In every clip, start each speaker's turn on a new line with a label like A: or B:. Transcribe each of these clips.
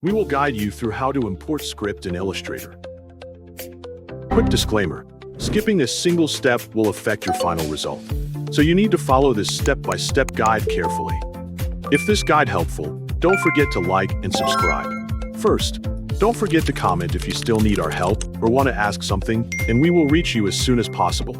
A: We will guide you through how to import script in Illustrator. Quick disclaimer, skipping a single step will affect your final result, so you need to follow this step-by-step guide carefully. If this guide helpful, don't forget to like and subscribe. First, don't forget to comment if you still need our help or want to ask something, and we will reach you as soon as possible.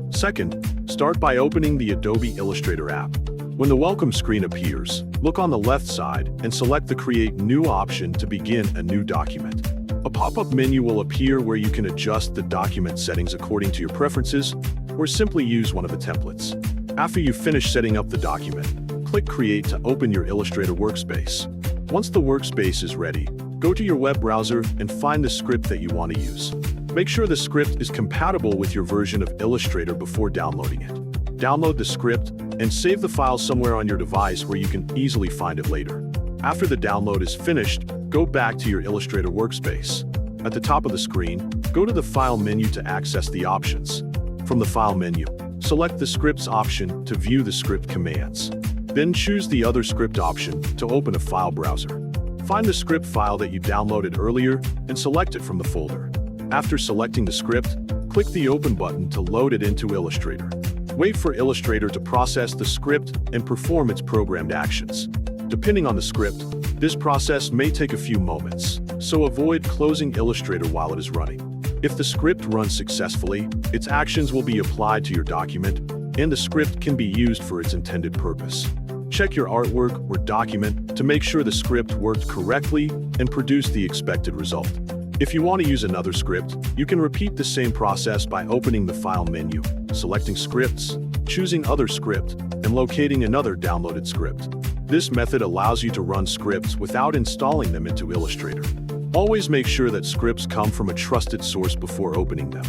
A: Second, start by opening the Adobe Illustrator app. When the welcome screen appears, look on the left side and select the Create New option to begin a new document. A pop-up menu will appear where you can adjust the document settings according to your preferences, or simply use one of the templates. After you finish setting up the document, click Create to open your Illustrator workspace. Once the workspace is ready, go to your web browser and find the script that you want to use. Make sure the script is compatible with your version of Illustrator before downloading it. Download the script and save the file somewhere on your device where you can easily find it later. After the download is finished, go back to your Illustrator workspace. At the top of the screen, go to the File menu to access the options. From the File menu, select the Scripts option to view the script commands. Then choose the Other Script option to open a file browser. Find the script file that you downloaded earlier and select it from the folder. After selecting the script, click the Open button to load it into Illustrator. Wait for Illustrator to process the script and perform its programmed actions. Depending on the script, this process may take a few moments, so avoid closing Illustrator while it is running. If the script runs successfully, its actions will be applied to your document, and the script can be used for its intended purpose. Check your artwork or document to make sure the script worked correctly and produced the expected result. If you want to use another script, you can repeat the same process by opening the File menu, selecting Scripts, choosing Other Script, and locating another downloaded script. This method allows you to run scripts without installing them into Illustrator. Always make sure that scripts come from a trusted source before opening them.